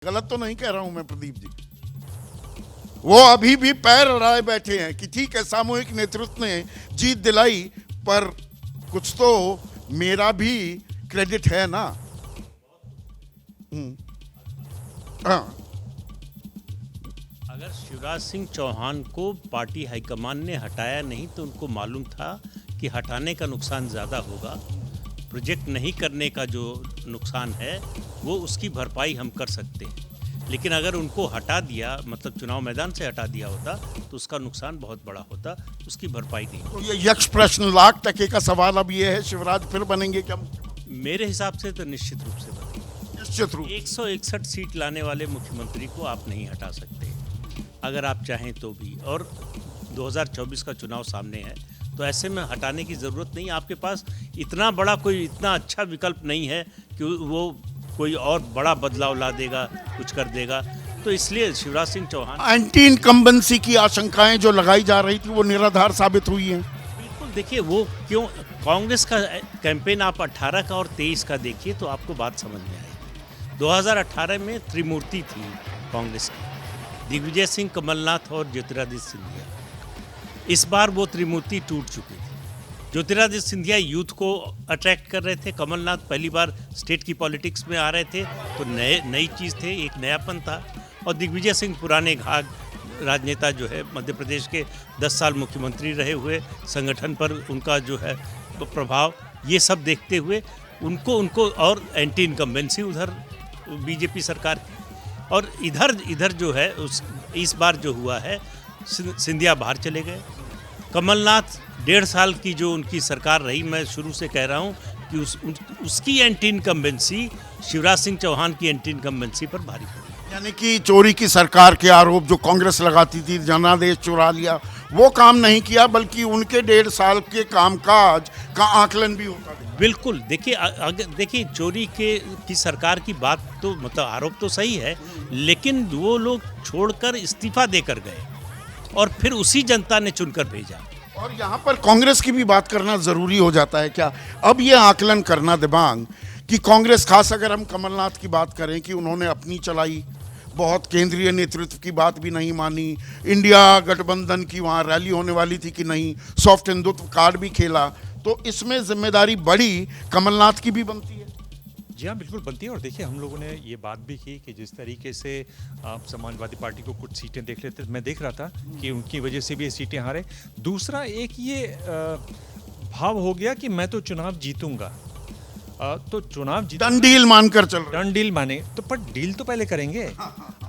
गलत तो नहीं कह रहा हूं मैं प्रदीप जी। वो अभी भी पैर अड़ाए बैठे हैं कि ठीक है सामूहिक नेतृत्व ने जीत दिलाई, पर कुछ तो मेरा भी क्रेडिट है ना। हाँ, अगर शिवराज सिंह चौहान को पार्टी हाईकमान ने हटाया नहीं तो उनको मालूम था कि हटाने का नुकसान ज़्यादा होगा, प्रोजेक्ट नहीं करने का जो नुकसान है वो उसकी भरपाई हम कर सकते हैं। लेकिन अगर उनको हटा दिया, मतलब चुनाव मैदान से हटा दिया होता, तो उसका नुकसान बहुत बड़ा होता, उसकी भरपाई नहीं होती। तो ये यक्ष प्रश्न लाख टके का सवाल अब ये है, शिवराज फिर बनेंगे क्या? मेरे हिसाब से तो निश्चित रूप से बनेंगे। निश्चित रूप। 161 सीट लाने वाले मुख्यमंत्री को आप नहीं हटा सकते, अगर आप चाहें तो भी। और 2024 का चुनाव सामने है, तो ऐसे में हटाने की ज़रूरत नहीं। आपके पास इतना बड़ा कोई इतना अच्छा विकल्प नहीं है कि वो कोई और बड़ा बदलाव ला देगा, कुछ कर देगा। तो इसलिए शिवराज सिंह चौहान, एंटी इनकम्बेंसी की आशंकाएं जो लगाई जा रही थी वो निराधार साबित हुई हैं। बिल्कुल देखिए वो क्यों, कांग्रेस का कैंपेन आप 18 का और 23 का देखिए तो आपको बात समझ में आएगी। 2018 में त्रिमूर्ति थी कांग्रेस की, दिग्विजय सिंह, कमलनाथ और ज्योतिरादित्य सिंधिया। इस बार वो त्रिमूर्ति टूट चुकी थी। ज्योतिरादित्य सिंधिया यूथ को अट्रैक्ट कर रहे थे, कमलनाथ पहली बार स्टेट की पॉलिटिक्स में आ रहे थे, तो नई चीज़ थे, एक नयापन था। और दिग्विजय सिंह पुराने घाघ राजनेता जो है, मध्य प्रदेश के 10 साल मुख्यमंत्री रहे हुए, संगठन पर उनका जो है प्रभाव, ये सब देखते हुए उनको और एंटी इनकम्बेंसी उधर बीजेपी सरकार की। और इधर जो है इस बार जो हुआ है, सिंधिया बाहर चले गए। कमलनाथ 1.5 साल की जो उनकी सरकार रही, मैं शुरू से कह रहा हूँ कि उसकी एंटी इनकम्बेंसी शिवराज सिंह चौहान की एंटी इनकम्बेंसी पर भारी पड़ी। यानी कि चोरी की सरकार के आरोप जो कांग्रेस लगाती थी, जनादेश चुरा लिया, वो काम नहीं किया, बल्कि उनके 1.5 साल के कामकाज का आकलन भी होता था। बिल्कुल देखिए चोरी की सरकार की बात तो, मतलब आरोप तो सही है, लेकिन वो लोग छोड़कर इस्तीफा देकर गए और फिर उसी जनता ने चुनकर भेजा। और यहाँ पर कांग्रेस की भी बात करना जरूरी हो जाता है क्या? अब ये आकलन करना दिबांग कि कांग्रेस, खास अगर हम कमलनाथ की बात करें कि उन्होंने अपनी चलाई, बहुत केंद्रीय नेतृत्व की बात भी नहीं मानी, इंडिया गठबंधन की वहाँ रैली होने वाली थी कि नहीं, सॉफ्ट हिंदुत्व कार्ड भी खेला, तो इसमें जिम्मेदारी बड़ी कमलनाथ की भी बनती है। जी हाँ, बिल्कुल बनती है। और देखिए हम लोगों ने ये बात भी की कि जिस तरीके से आप समाजवादी पार्टी को कुछ सीटें देख लेते, मैं देख रहा था कि उनकी वजह से भी ये सीटें हारे। दूसरा एक ये भाव हो गया कि मैं तो चुनाव जीतूंगा, तो चुनाव डन डील मानकर चल रहे। डन डील माने तो, पर डील तो पहले करेंगे।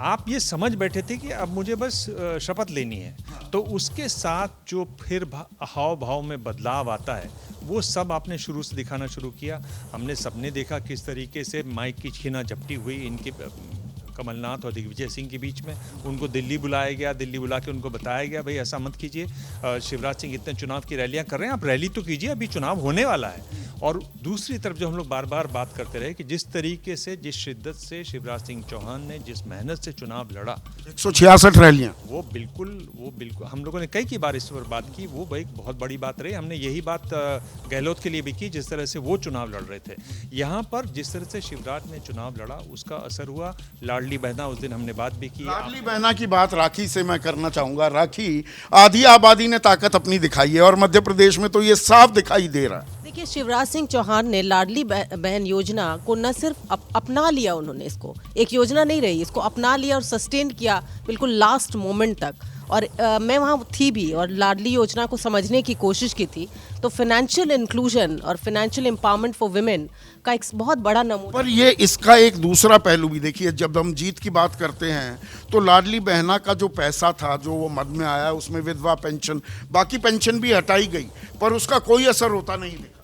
आप ये समझ बैठे थे कि अब मुझे बस शपथ लेनी है, तो उसके साथ जो फिर हाव भाव में बदलाव आता है वो सब आपने शुरू से दिखाना शुरू किया। हमने सबने देखा किस तरीके से माइक की छीना झपटी हुई इनके कमलनाथ और दिग्विजय सिंह के बीच में। उनको दिल्ली बुलाया गया, दिल्ली बुला के उनको बताया गया भाई ऐसा मत कीजिए, शिवराज सिंह इतने चुनाव की रैलियां कर रहे हैं, आप रैली तो कीजिए, अभी चुनाव होने वाला है। और दूसरी तरफ जो हम लोग बार बार बात करते रहे कि जिस तरीके से, जिस शिद्दत से शिवराज सिंह चौहान ने जिस मेहनत से चुनाव लड़ा, 166 रैलियां, वो बिल्कुल हम लोगों ने कई की बार इस पर बात की, वो एक बहुत बड़ी बात रही। हमने यही बात गहलोत के लिए भी की, जिस तरह से वो चुनाव लड़ रहे थे। यहाँ पर जिस तरह से शिवराज ने चुनाव लड़ा उसका असर हुआ। लाडली बहना, उस दिन हमने बात भी की। लाडली बहना की बात राखी से मैं करना चाहूंगा। राखी, आधी आबादी ने ताकत अपनी दिखाई है और मध्य प्रदेश में तो ये साफ दिखाई दे रहा है। देखिए, शिवराज सिंह चौहान ने लाडली बहन योजना को न सिर्फ अपना लिया, उन्होंने इसको एक योजना नहीं रही, इसको अपना लिया और सस्टेन किया बिल्कुल लास्ट मोमेंट तक। और मैं वहाँ थी भी और लाडली योजना को समझने की कोशिश की थी। तो फाइनेंशियल इंक्लूजन और फाइनेंशियल एम्पावरमेंट फॉर वुमेन का एक बहुत बड़ा नमूना। पर ये इसका एक दूसरा पहलू भी देखिए, जब हम जीत की बात करते हैं तो लाडली बहना का जो पैसा था, जो वो मद में आया, उसमें विधवा पेंशन, बाकी पेंशन भी हटाई गई, पर उसका कोई असर होता नहीं दिखा।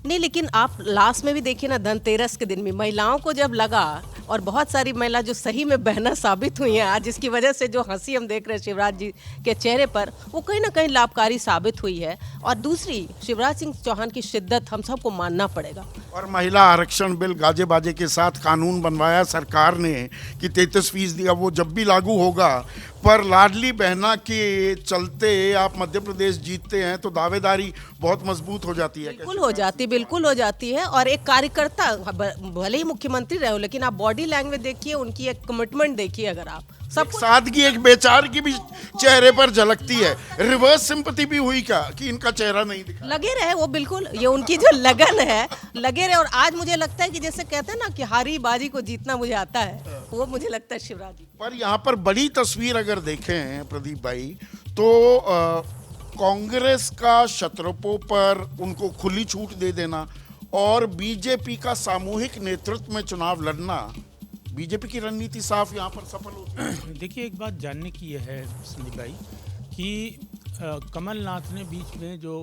नहीं, लेकिन आप लास्ट में भी देखिए ना, धनतेरस के दिन भी महिलाओं को जब लगा, और बहुत सारी महिला जो सही में बहना साबित हुई हैं आज, जिसकी वजह से जो हंसी हम देख रहे हैं शिवराज जी के चेहरे पर, वो कहीं ना कहीं लाभकारी साबित हुई है। और दूसरी, शिवराज सिंह चौहान की शिद्दत हम सबको मानना पड़ेगा। और महिला आरक्षण बिल गाजे बाजे के साथ कानून बनवाया सरकार ने कि 33%, अब वो जब भी लागू होगा पर लाडली बहना के चलते आप मध्य प्रदेश जीतते हैं तो दावेदारी बहुत मजबूत हो जाती है। बिल्कुल हो जाती है। और एक कार्यकर्ता भले ही मुख्यमंत्री रहे हो, लेकिन आप बॉडी लैंग्वेज देखिए, उनकी एक कमिटमेंट देखिए, अगर आप सब एक सादगी, एक बेचार की भी चेहरे पर झलकती है। रिवर्स सिंपैथी भी हुई क्या कि इनका चेहरा नहीं दिखा? लगे रहे वो, बिल्कुल ये उनकी जो लगन है, लगे रहे। और आज मुझे लगता है कि जैसे कहते हैं ना कि हारी बाजी को जीतना मुझे आता है, वो मुझे लगता है शिवराज जी। पर यहाँ पर बड़ी तस्वीर अगर देखें प्रदीप भाई, तो कांग्रेस का शत्रपों पर उनको खुली छूट दे देना और बीजेपी का सामूहिक नेतृत्व में चुनाव लड़ना, बीजेपी की रणनीति साफ यहाँ पर सफल होती है। देखिए, एक बात जानने की यह है संदीप भाई कि कमलनाथ ने बीच में जो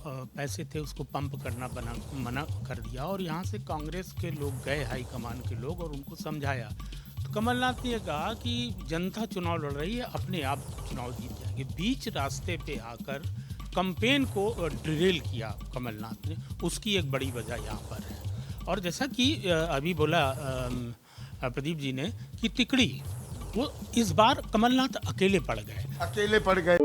पैसे थे उसको पंप करना मना कर दिया और यहाँ से कांग्रेस के लोग गए, हाईकमान के लोग, और उनको समझाया। तो कमलनाथ ने यह कहा कि जनता चुनाव लड़ रही है, अपने आप चुनाव जीत जाएंगे। बीच रास्ते पे आकर कैंपेन को डिरेल किया कमलनाथ ने, उसकी एक बड़ी वजह यहाँ पर है। और जैसा कि अभी बोला प्रदीप जी ने कि तिकड़ी, वो इस बार कमलनाथ अकेले पड़ गए।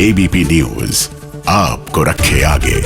एबीपी न्यूज आपको रखे आगे।